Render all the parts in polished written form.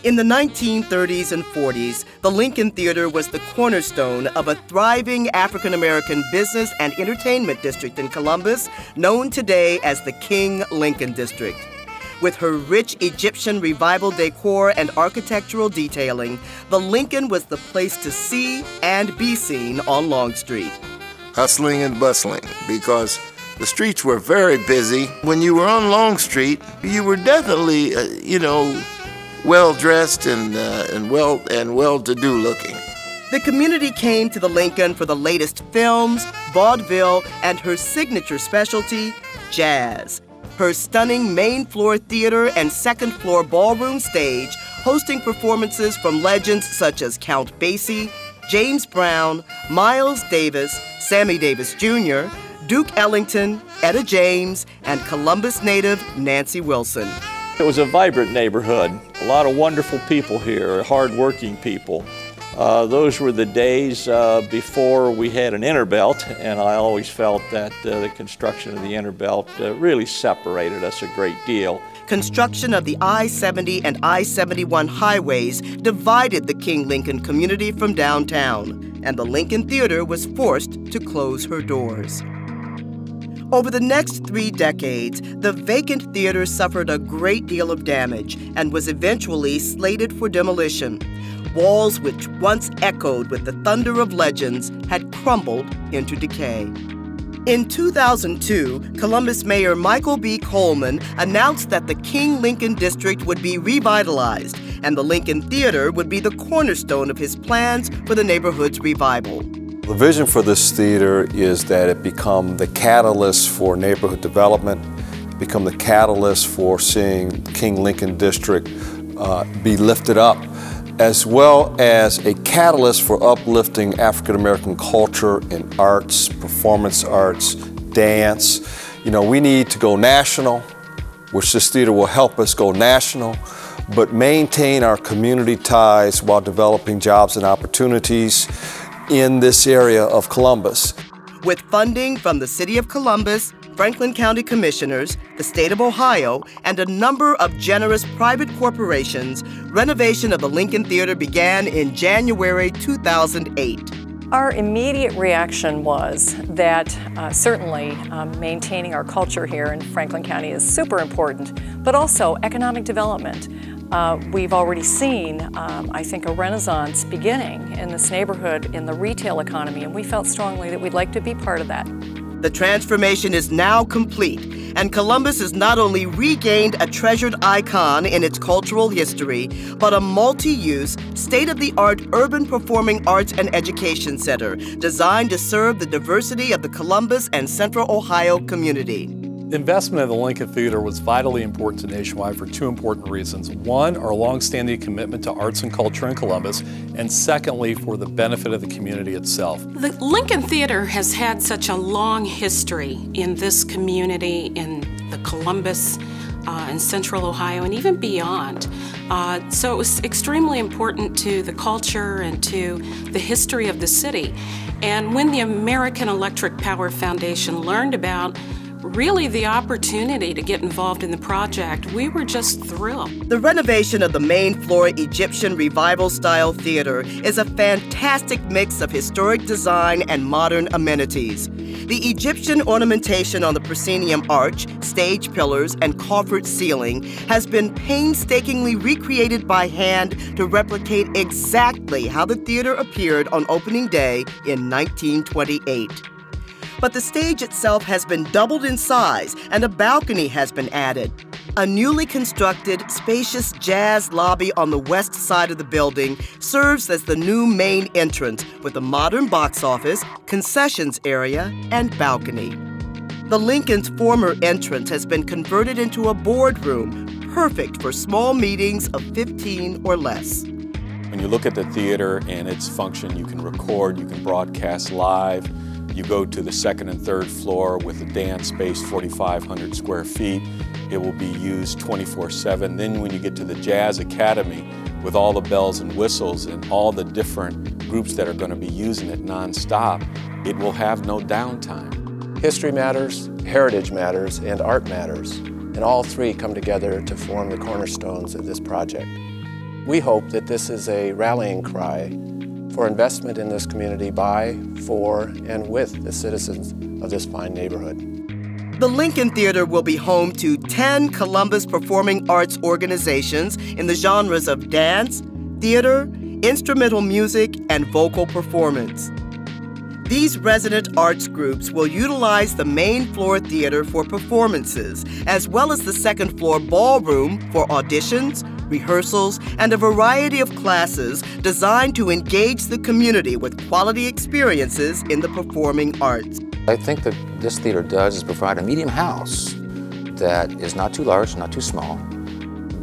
In the 1930s and 40s, the Lincoln Theater was the cornerstone of a thriving African-American business and entertainment district in Columbus, known today as the King Lincoln District. With her rich Egyptian revival decor and architectural detailing, the Lincoln was the place to see and be seen on Long Street. Hustling and bustling, because the streets were very busy. When you were on Long Street, you were definitely, well-dressed and well-to-do looking. The community came to the Lincoln for the latest films, vaudeville, and her signature specialty, jazz. Her stunning main-floor theater and second-floor ballroom stage hosting performances from legends such as Count Basie, James Brown, Miles Davis, Sammy Davis Jr., Duke Ellington, Etta James, and Columbus native Nancy Wilson. It was a vibrant neighborhood. A lot of wonderful people here, hard-working people. Those were the days before we had an inner belt, and I always felt that the construction of the inner belt really separated us a great deal. Construction of the I-70 and I-71 highways divided the King Lincoln community from downtown, and the Lincoln Theater was forced to close her doors. Over the next 3 decades, the vacant theater suffered a great deal of damage and was eventually slated for demolition. Walls which once echoed with the thunder of legends had crumbled into decay. In 2002, Columbus Mayor Michael B. Coleman announced that the King Lincoln District would be revitalized, and the Lincoln Theater would be the cornerstone of his plans for the neighborhood's revival. The vision for this theater is that it become the catalyst for neighborhood development, become the catalyst for seeing King Lincoln District be lifted up, as well as a catalyst for uplifting African-American culture and arts, performance arts, dance. You know, we need to go national, which this theater will help us go national, but maintain our community ties while developing jobs and opportunities in this area of Columbus. With funding from the City of Columbus, Franklin County Commissioners, the State of Ohio, and a number of generous private corporations, renovation of the Lincoln Theater began in January 2008. Our immediate reaction was that certainly maintaining our culture here in Franklin County is super important, but also economic development. We've already seen, I think, a renaissance beginning in this neighborhood in the retail economy, and we felt strongly that we'd like to be part of that. The transformation is now complete, and Columbus has not only regained a treasured icon in its cultural history, but a multi-use, state-of-the-art urban performing arts and education center designed to serve the diversity of the Columbus and Central Ohio community. The investment in the Lincoln Theater was vitally important to Nationwide for 2 important reasons. One, our longstanding commitment to arts and culture in Columbus, and secondly, for the benefit of the community itself. The Lincoln Theater has had such a long history in this community, in the Columbus and Central Ohio, and even beyond. So it was extremely important to the culture and to the history of the city. And when the American Electric Power Foundation learned about really the opportunity to get involved in the project, we were just thrilled. The renovation of the main floor Egyptian revival-style theater is a fantastic mix of historic design and modern amenities. The Egyptian ornamentation on the proscenium arch, stage pillars, and coffered ceiling has been painstakingly recreated by hand to replicate exactly how the theater appeared on opening day in 1928. But the stage itself has been doubled in size and a balcony has been added. A newly constructed, spacious jazz lobby on the west side of the building serves as the new main entrance with a modern box office, concessions area, and balcony. The Lincoln's former entrance has been converted into a boardroom, perfect for small meetings of 15 or less. When you look at the theater and its function, you can record, you can broadcast live. You go to the 2nd and 3rd floor with a dance space, 4,500 square feet. It will be used 24/7. Then when you get to the Jazz Academy, with all the bells and whistles and all the different groups that are going to be using it nonstop, it will have no downtime. History matters, heritage matters, and art matters. And all three come together to form the cornerstones of this project. We hope that this is a rallying cry for investment in this community by, for, and with the citizens of this fine neighborhood. The Lincoln Theater will be home to 10 Columbus performing arts organizations in the genres of dance, theater, instrumental music, and vocal performance. These resident arts groups will utilize the main floor theater for performances, as well as the second floor ballroom for auditions, rehearsals, and a variety of classes designed to engage the community with quality experiences in the performing arts. I think that this theater does is provide a medium house that is not too large, not too small,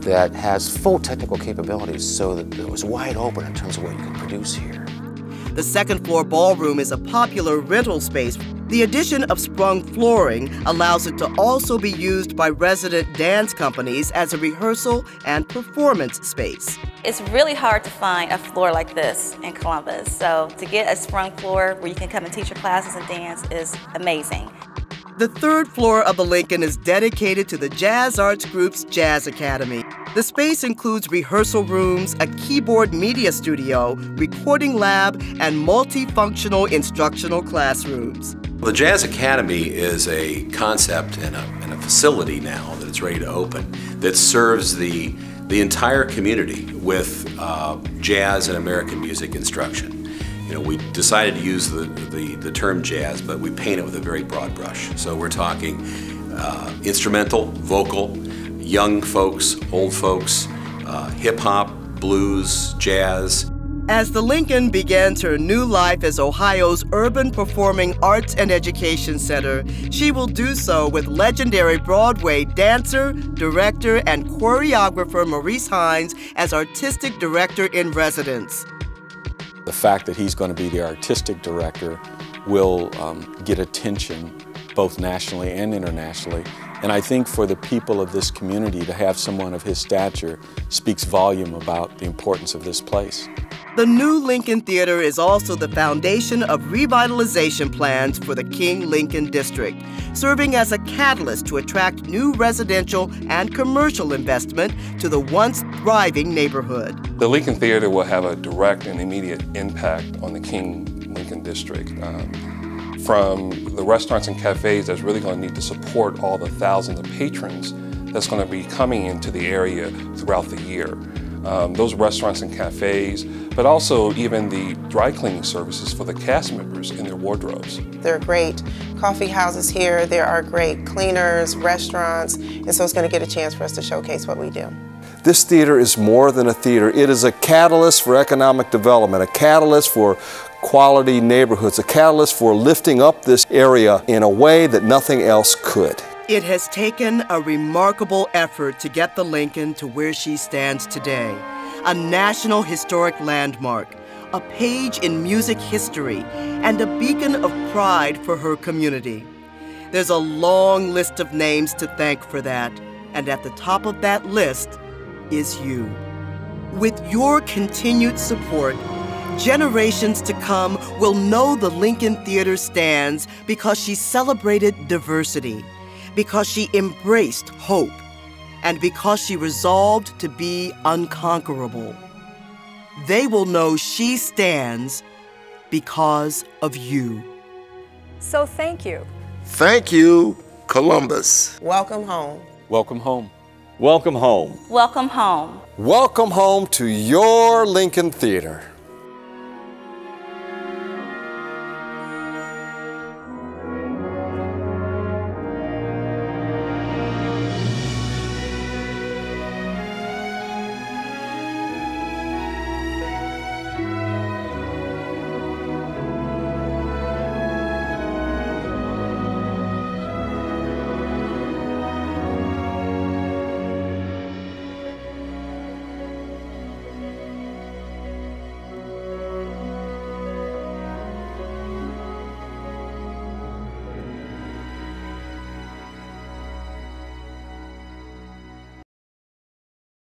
that has full technical capabilities so that it was wide open in terms of what you can produce here. The second floor ballroom is a popular rental space. The addition of sprung flooring allows it to also be used by resident dance companies as a rehearsal and performance space. It's really hard to find a floor like this in Columbus, so to get a sprung floor where you can come and teach your classes and dance is amazing. The third floor of the Lincoln is dedicated to the Jazz Arts Group's Jazz Academy. The space includes rehearsal rooms, a keyboard media studio, recording lab, and multifunctional instructional classrooms. The Jazz Academy is a concept and a facility now that it's ready to open that serves the entire community with jazz and American music instruction. You know, we decided to use the term jazz, but we paint it with a very broad brush. So we're talking instrumental, vocal, young folks, old folks, hip-hop, blues, jazz. As the Lincoln begins her new life as Ohio's urban performing arts and education center, she will do so with legendary Broadway dancer, director, and choreographer Maurice Hines as artistic director in residence. The fact that he's going to be the artistic director will get attention both nationally and internationally. And I think for the people of this community to have someone of his stature speaks volume about the importance of this place. The new Lincoln Theater is also the foundation of revitalization plans for the King Lincoln District, serving as a catalyst to attract new residential and commercial investment to the once thriving neighborhood. The Lincoln Theater will have a direct and immediate impact on the King Lincoln District. From the restaurants and cafes that's really going to need to support all the thousands of patrons that's going to be coming into the area throughout the year. Those restaurants and cafes, but also even the dry cleaning services for the cast members in their wardrobes. There are great coffee houses here, there are great cleaners, restaurants, and so it's going to get a chance for us to showcase what we do. This theater is more than a theater. It is a catalyst for economic development, a catalyst for quality neighborhoods, a catalyst for lifting up this area in a way that nothing else could. It has taken a remarkable effort to get the Lincoln to where she stands today, a national historic landmark, a page in music history, and a beacon of pride for her community. There's a long list of names to thank for that, and at the top of that list is you. With your continued support, generations to come will know the Lincoln Theater stands because she celebrated diversity, because she embraced hope, and because she resolved to be unconquerable. They will know she stands because of you. So thank you. Thank you, Columbus. Welcome home. Welcome home. Welcome home. Welcome home. Welcome home to your Lincoln Theater.